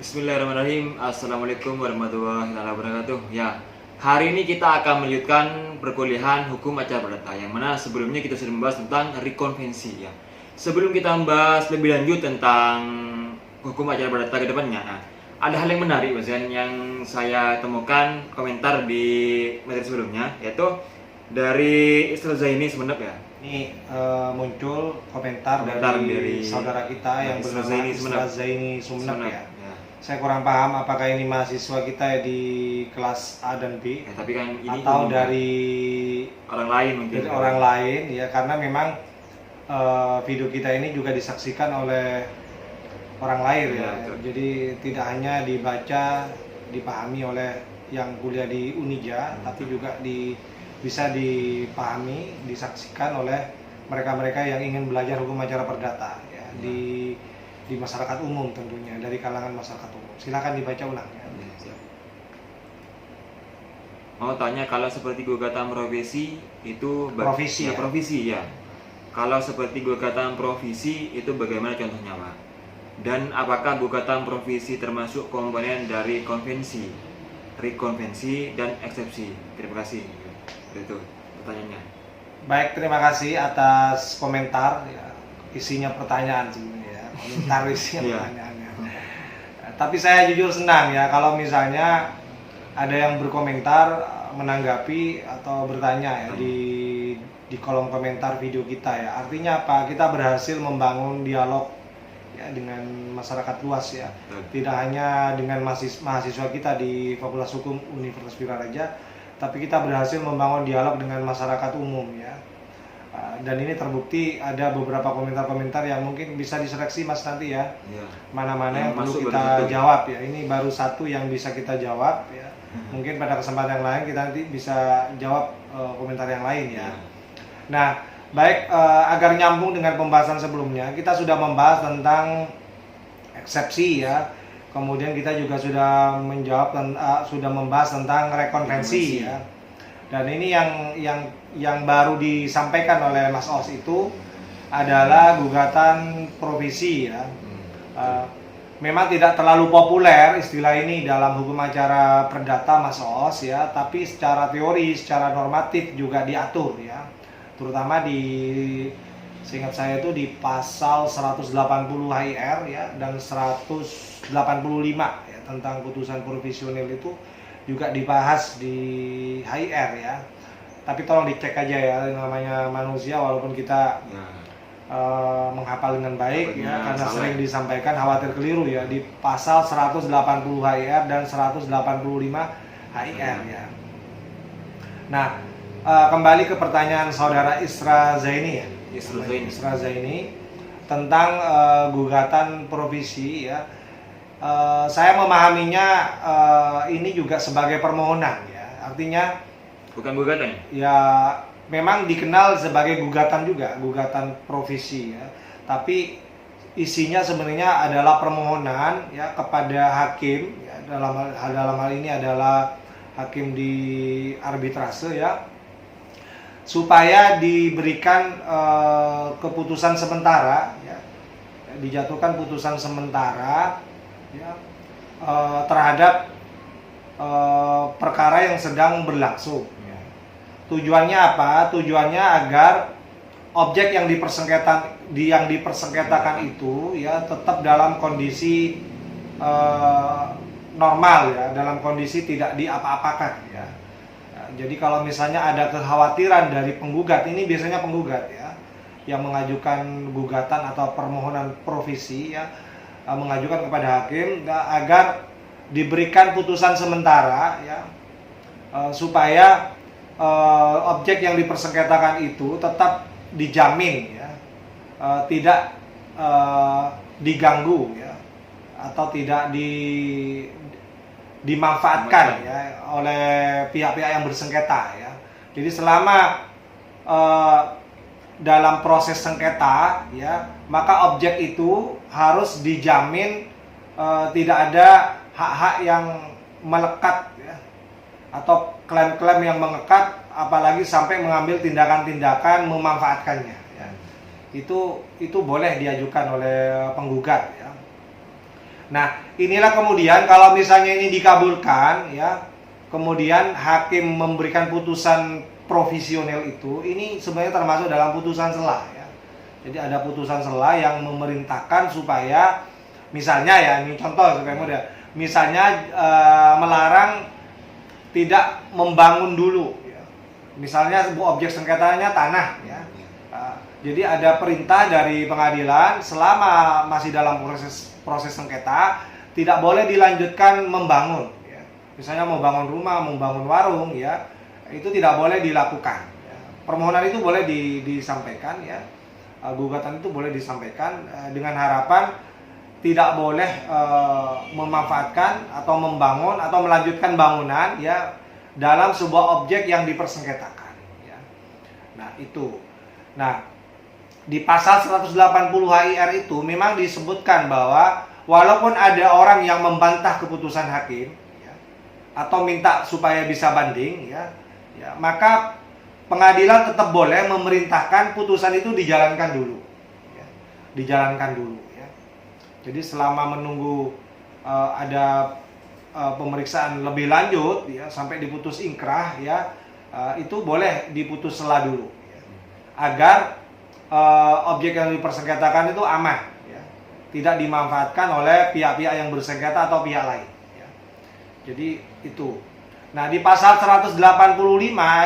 Bismillahirrahmanirrahim. Assalamualaikum warahmatullahi wabarakatuh. Ya, hari ini kita akan melanjutkan perkuliahan hukum acara perdata, yang mana sebelumnya kita sudah membahas tentang rekonvensi. Ya, sebelum kita membahas lebih lanjut tentang hukum acara perdata ke depannya, ada hal yang menarik yang saya temukan komentar di materi sebelumnya, yaitu dari Isra Zaini Sumeneb ya. Ini muncul komentar dari saudara kita yang bernama Isra Zaini Sumeneb ya. Saya kurang paham apakah ini mahasiswa kita di kelas A dan B, tapi kan ini atau dari orang lain mungkin. Dari orang lain ya, karena memang video kita ini juga disaksikan oleh orang lain ya. Jadi tidak hanya dibaca, dipahami oleh yang kuliah di Unija, tapi juga bisa dipahami, disaksikan oleh mereka-mereka yang ingin belajar hukum acara perdata ya, di masyarakat umum, tentunya dari kalangan masyarakat umum. Silakan dibaca ulang ya. Mau tanya, kalau seperti gugatan provisi itu provisi ya. Kalau seperti gugatan provisi itu bagaimana contohnya, Pak? Dan apakah gugatan provisi termasuk komponen dari konvensi, rekonvensi dan eksepsi? Terima kasih. Itu pertanyaannya. Baik, terima kasih atas komentar ya. Isinya pertanyaan sebenarnya ya. Komentar isinya pertanyaannya. Tapi saya jujur senang ya kalau misalnya ada yang berkomentar, menanggapi atau bertanya ya di kolom komentar video kita ya. Artinya apa? Kita berhasil membangun dialog ya dengan masyarakat luas ya. Tidak hanya dengan mahasiswa kita di Fakultas Hukum Universitas Wiraraja, tapi kita berhasil membangun dialog dengan masyarakat umum ya. Dan ini terbukti ada beberapa komentar-komentar yang mungkin bisa diseleksi Mas nanti ya. Mana-mana yang perlu kita jawab ya. Ini baru satu yang bisa kita jawab ya. Mungkin pada kesempatan yang lain kita nanti bisa jawab komentar yang lain ya. Nah, baik, agar nyambung dengan pembahasan sebelumnya, kita sudah membahas tentang eksepsi ya. Kemudian kita juga sudah sudah membahas tentang rekonvensi ya. Dan ini yang baru disampaikan oleh Mas Os itu adalah gugatan provisi ya. Memang tidak terlalu populer istilah ini dalam hukum acara perdata Mas Os ya, tapi secara teori, secara normatif juga diatur ya. Terutama seingat saya itu di pasal 180 HIR ya dan 185 ya, tentang putusan provisional itu juga dibahas di HIR ya. Tapi tolong dicek aja ya, namanya manusia walaupun kita menghafal dengan baik ya, karena sering disampaikan khawatir keliru ya, di pasal 180 HIR dan 185 HIR ya. Nah, kembali ke pertanyaan saudara Isra Zaini ya. Isra Zaini tentang gugatan provisi ya. Saya memahaminya ini juga sebagai permohonan ya. Artinya bukan gugatan ya, memang dikenal sebagai gugatan juga, gugatan provisi ya. Tapi isinya sebenarnya adalah permohonan ya kepada hakim ya, dalam hal ini adalah hakim di arbitrase ya, supaya diberikan keputusan sementara ya, dijatuhkan putusan sementara ya, terhadap perkara yang sedang berlangsung ya. Tujuannya apa? Tujuannya agar objek yang dipersengketakan itu ya tetap dalam kondisi normal ya, dalam kondisi tidak diapa-apakan ya. Jadi kalau misalnya ada kekhawatiran dari penggugat, ini biasanya penggugat ya yang mengajukan gugatan atau permohonan provisi ya, mengajukan kepada hakim agar diberikan putusan sementara ya, supaya objek yang dipersengketakan itu tetap dijamin ya, tidak diganggu ya, atau tidak dimanfaatkan ya oleh pihak-pihak yang bersengketa ya. Jadi selama dalam proses sengketa ya, maka objek itu harus dijamin tidak ada hak-hak yang melekat ya, atau klaim-klaim yang mengekat, apalagi sampai mengambil tindakan-tindakan memanfaatkannya ya. Itu boleh diajukan oleh penggugat ya. Nah, inilah kemudian kalau misalnya ini dikabulkan ya, kemudian hakim memberikan putusan provisional itu, ini sebenarnya termasuk dalam putusan sela ya. Jadi ada putusan sela yang memerintahkan supaya misalnya ya, ini contoh supaya mudah. Misalnya melarang tidak membangun dulu ya. Misalnya sebuah objek sengketanya tanah ya. Jadi ada perintah dari pengadilan selama masih dalam proses sengketa tidak boleh dilanjutkan membangun ya. Misalnya mau bangun rumah, mau bangun warung ya, itu tidak boleh dilakukan ya. Permohonan itu boleh disampaikan ya. Gugatan itu boleh disampaikan dengan harapan tidak boleh memanfaatkan atau membangun atau melanjutkan bangunan ya dalam sebuah objek yang dipersengketakan ya. Nah, itu. Nah, di pasal 180 HIR itu memang disebutkan bahwa walaupun ada orang yang membantah keputusan hakim ya, atau minta supaya bisa banding ya, maka pengadilan tetap boleh memerintahkan putusan itu dijalankan dulu ya, dijalankan dulu ya. Jadi selama menunggu ada pemeriksaan lebih lanjut ya, sampai diputus ingkrah ya, itu boleh diputus sela dulu ya, agar objek yang dipersengketakan itu aman ya, tidak dimanfaatkan oleh pihak-pihak yang bersengketa atau pihak lain ya. Jadi itu. Nah, di pasal 185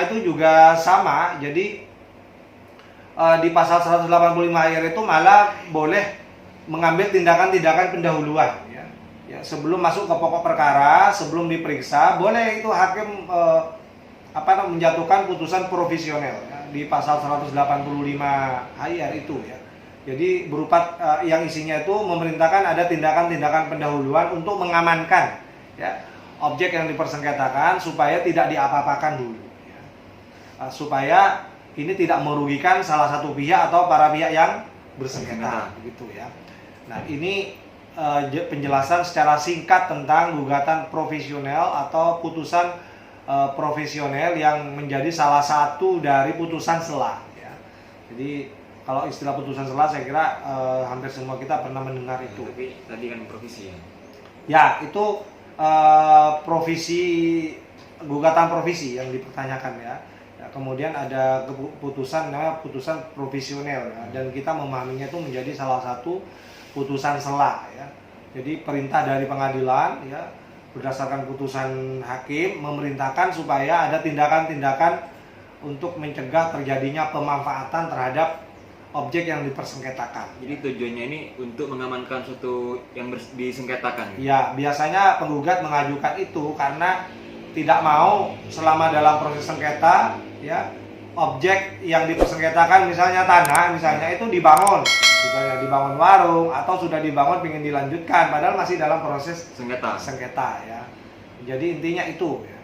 itu juga sama. Jadi di pasal 185 HIR itu malah boleh mengambil tindakan-tindakan pendahuluan ya. Ya, sebelum masuk ke pokok perkara, sebelum diperiksa, boleh itu hakim menjatuhkan putusan provisional ya, di pasal 185 HIR itu ya. Jadi berupa yang isinya itu memerintahkan ada tindakan-tindakan pendahuluan untuk mengamankan ya objek yang dipersengketakan supaya tidak diapa-apakan dulu ya. Supaya ini tidak merugikan salah satu pihak atau para pihak yang bersengketa begitu ya. Nah, ini penjelasan secara singkat tentang gugatan provisional atau putusan profesional yang menjadi salah satu dari putusan sela ya. Jadi kalau istilah putusan sela saya kira hampir semua kita pernah mendengar itu. Tapi tadi kan provisi ya. Ya, itu provisi, gugatan provisi yang dipertanyakan ya. Kemudian ada keputusan namanya putusan provisional ya, dan kita memahaminya itu menjadi salah satu putusan sela ya. Jadi perintah dari pengadilan ya, berdasarkan putusan hakim memerintahkan supaya ada tindakan-tindakan untuk mencegah terjadinya pemanfaatan terhadap objek yang dipersengketakan. Jadi tujuannya ini untuk mengamankan suatu yang disengketakan. Ya, biasanya penggugat mengajukan itu karena tidak mau selama dalam proses sengketa ya, objek yang dipersengketakan misalnya tanah misalnya itu dibangun. Misalnya dibangun warung atau sudah dibangun ingin dilanjutkan padahal masih dalam proses sengketa ya. Jadi intinya itu ya.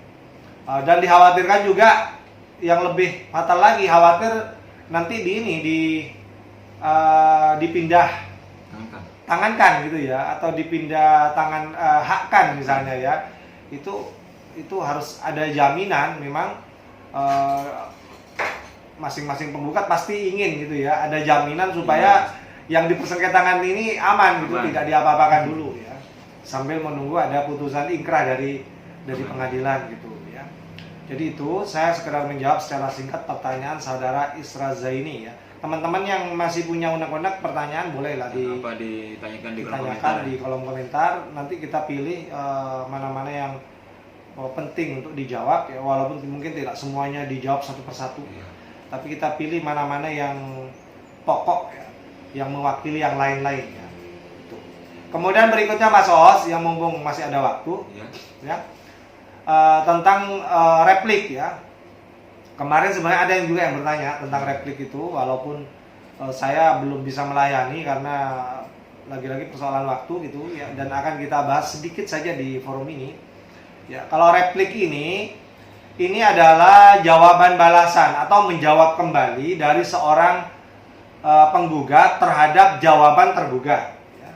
Dan dikhawatirkan juga yang lebih fatal lagi, khawatir nanti dipindah tangankan gitu ya, atau dipindah tangan hakkan misalnya ya. Itu harus ada jaminan memang masing-masing penggugat pasti ingin gitu ya, ada jaminan supaya yang dipersengketakan ini aman gitu, tidak diapa-apakan dulu ya, sambil menunggu ada putusan ingkrah dari pengadilan gitu ya. Jadi itu saya sekedar menjawab secara singkat pertanyaan saudara Isra Zaini ya. Teman-teman yang masih punya unek-unek pertanyaan bolehlah ditanyakan di kolom komentar. Nanti kita pilih mana-mana yang penting untuk dijawab ya, walaupun mungkin tidak semuanya dijawab satu persatu ya. Tapi kita pilih mana-mana yang pokok ya, yang mewakili yang lain-lain ya. Itu. Kemudian berikutnya Mas Os, yang mumpung masih ada waktu ya, tentang replik ya. Kemarin sebenarnya ada yang juga yang bertanya tentang replik itu, walaupun saya belum bisa melayani karena lagi-lagi persoalan waktu gitu ya, dan akan kita bahas sedikit saja di forum ini. Ya, kalau replik ini adalah jawaban balasan atau menjawab kembali dari seorang penggugat terhadap jawaban tergugat ya.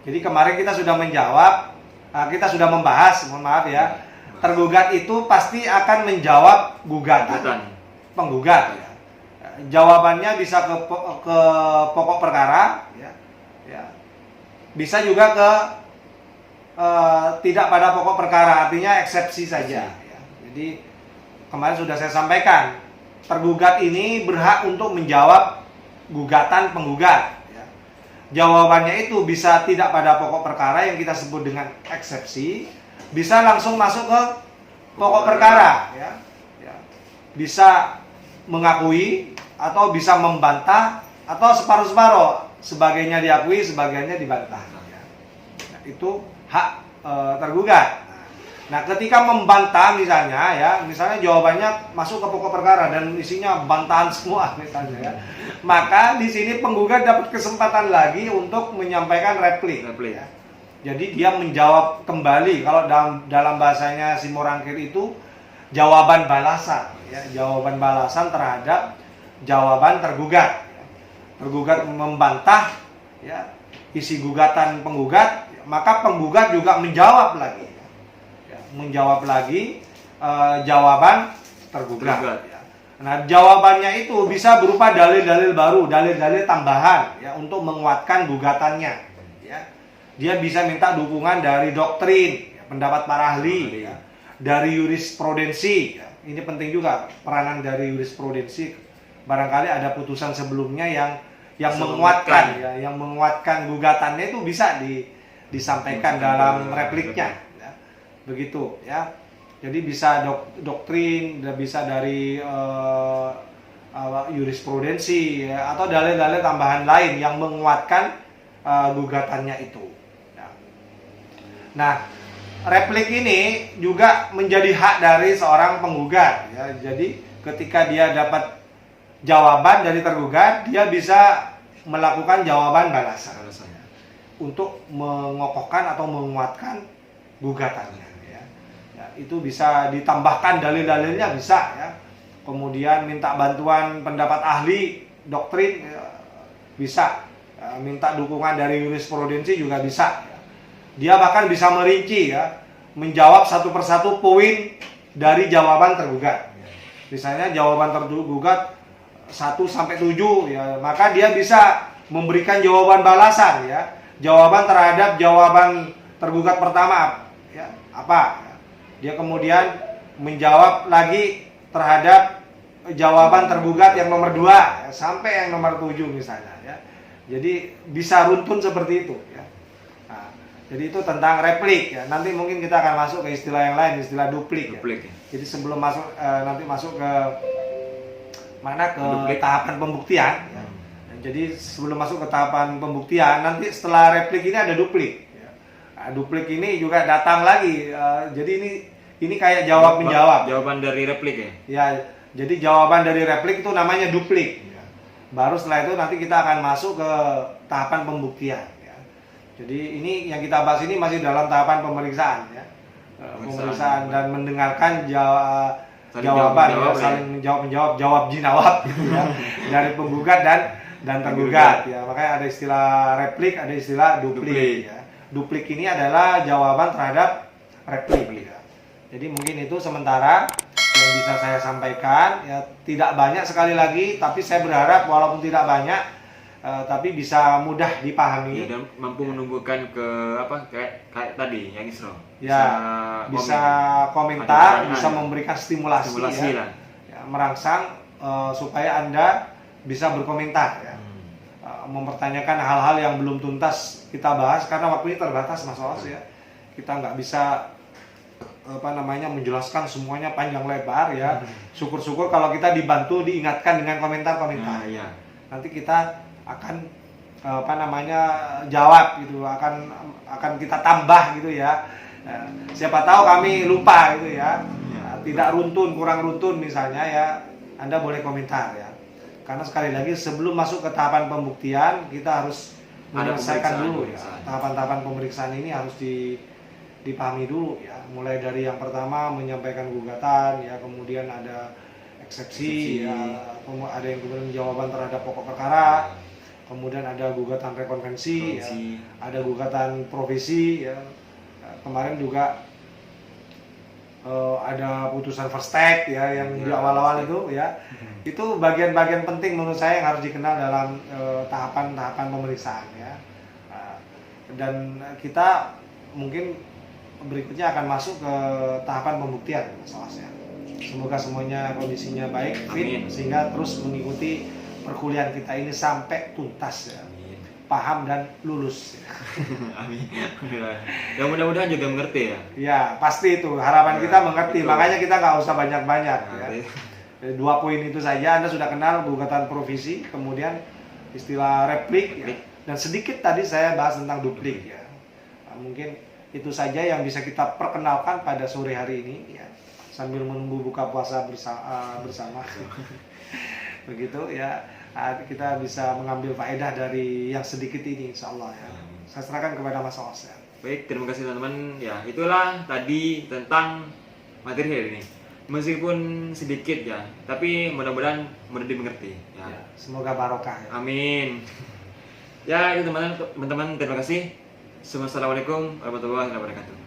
Jadi kemarin kita sudah menjawab, kita sudah membahas, mohon maaf ya, tergugat itu pasti akan menjawab gugatan penggugat ya. Jawabannya bisa ke pokok perkara ya. Bisa juga ke tidak pada pokok perkara, artinya eksepsi saja. Ya. Jadi kemarin sudah saya sampaikan, tergugat ini berhak untuk menjawab gugatan penggugat. Ya. Jawabannya itu bisa tidak pada pokok perkara yang kita sebut dengan eksepsi, bisa langsung masuk ke pokok perkara. Ya. Ya. Bisa mengakui atau bisa membantah atau separuh-separuh, sebagainya diakui, sebagainya dibantah. Ya. Nah, itu hak tergugat. Nah, ketika membantah misalnya jawabannya masuk ke pokok perkara dan isinya bantahan semua misalnya ya, maka di sini penggugat dapat kesempatan lagi untuk menyampaikan replik. Ya. Jadi dia menjawab kembali, kalau dalam bahasanya Simorangkir itu jawaban balasan, ya, jawaban balasan terhadap jawaban tergugat. Ya. Tergugat membantah, ya, isi gugatan penggugat, maka penggugat juga menjawab lagi. Menjawab lagi jawaban tergugat. Ya. Nah, jawabannya itu bisa berupa dalil-dalil baru, dalil-dalil tambahan ya untuk menguatkan gugatannya. Ya. Dia bisa minta dukungan dari doktrin, ya, pendapat para ahli, ya, dari jurisprudensi. Ya. Ini penting juga peranan dari jurisprudensi. Barangkali ada putusan sebelumnya yang menguatkan, ya, yang menguatkan gugatannya itu bisa disampaikan dalam repliknya. Begitu ya, jadi bisa doktrin, bisa dari jurisprudensi ya, atau dalil-dalil tambahan lain yang menguatkan gugatannya itu ya. Nah, replik ini juga menjadi hak dari seorang penggugat ya. Jadi ketika dia dapat jawaban dari tergugat, dia bisa melakukan jawaban balasan untuk mengokohkan atau menguatkan gugatannya. Itu bisa ditambahkan dalil-dalilnya, bisa ya. Kemudian minta bantuan pendapat ahli doktrin ya, bisa ya, minta dukungan dari jurisprudensi juga bisa ya. Dia bahkan bisa merinci ya, menjawab satu persatu poin dari jawaban tergugat. Misalnya jawaban tergugat 1 sampai 7 ya, maka dia bisa memberikan jawaban balasan ya. Jawaban terhadap jawaban tergugat pertama ya, apa? Dia kemudian menjawab lagi terhadap jawaban tergugat yang nomor 2 sampai yang nomor 7 misalnya ya. Jadi bisa runtun seperti itu ya. Nah, jadi itu tentang replik ya. Nanti mungkin kita akan masuk ke istilah yang lain, istilah duplik ya. Jadi sebelum masuk nanti masuk ke mana, ke tahapan pembuktian ya. Jadi sebelum masuk ke tahapan pembuktian, nanti setelah replik ini ada duplik. Nah, duplik ini juga datang lagi. Jadi ini kayak jawab menjawab. Jawaban dari replik ya? Ya, jadi jawaban dari replik itu namanya duplik. Ya. Baru setelah itu nanti kita akan masuk ke tahapan pembuktian. Ya. Jadi ini yang kita bahas ini masih dalam tahapan pemeriksaan. Ya. Pemeriksaan dan mendengarkan jawaban, ya, saling menjawab, jawab jinawab gitu ya, dari penggugat dan tergugat. Ya. Makanya ada istilah replik, ada istilah duplik. Ya. Duplik ini adalah jawaban terhadap replik. Ya. Jadi mungkin itu sementara yang bisa saya sampaikan. Ya, tidak banyak sekali lagi, tapi saya berharap walaupun tidak banyak, tapi bisa mudah dipahami. Ya, dan mampu menumbuhkan kayak tadi yang Isro. Bisa komentar, bisa memberikan stimulasi ya. Ya, merangsang supaya Anda bisa berkomentar. Ya. Mempertanyakan hal-hal yang belum tuntas kita bahas karena waktu ini terbatas Mas Oos ya. Kita nggak bisa menjelaskan semuanya panjang lebar ya. Syukur-syukur kalau kita dibantu diingatkan dengan komentar-komentar. Nah, iya. Nanti kita akan jawab gitu, akan kita tambah gitu ya. Siapa tahu kami lupa gitu ya. Tidak runtun, kurang runtun misalnya ya. Anda boleh komentar ya. Karena sekali lagi sebelum masuk ke tahapan pembuktian kita harus menyelesaikan dulu ya. Tahapan-tahapan pemeriksaan ini harus dipahami dulu ya. Mulai dari yang pertama menyampaikan gugatan ya, kemudian ada eksepsi ya, ada yang kemudian jawaban terhadap pokok perkara, kemudian ada gugatan rekonvensi ya, ada gugatan provisi ya. Kemarin juga ada putusan first take ya yang di awal-awal itu ya. Itu bagian-bagian penting menurut saya yang harus dikenal dalam tahapan-tahapan pemeriksaan ya. Dan kita mungkin berikutnya akan masuk ke tahapan pembuktian masalah saya. Semoga semuanya kondisinya baik, fit, Amin. sehingga terus mengikuti perkuliahan kita ini sampai tuntas ya, Amin. paham dan lulus. Ya. Amin. Ya mudah-mudahan juga mengerti ya. Ya pasti itu harapan Ya, kita mengerti, betul. makanya kita nggak usah banyak-banyak. Nah, Ya. 2 poin itu saja Anda sudah kenal gugatan provisi, kemudian istilah replik, ya. Dan sedikit tadi saya bahas tentang duplik ya. Nah, mungkin itu saja yang bisa kita perkenalkan pada sore hari ini ya, sambil menunggu buka puasa bersama. Begitu ya, kita bisa mengambil faedah dari yang sedikit ini insya Allah ya. Saya serahkan kepada Mas Aos ya. Baik, terima kasih teman-teman. Ya, itulah tadi tentang materi hari ini. Meskipun sedikit ya, tapi mudah-mudahan mudah dimengerti. Ya. Ya, semoga barokah ya. Amin. Ya, itu teman-teman, terima kasih. Assalamualaikum warahmatullahi wabarakatuh.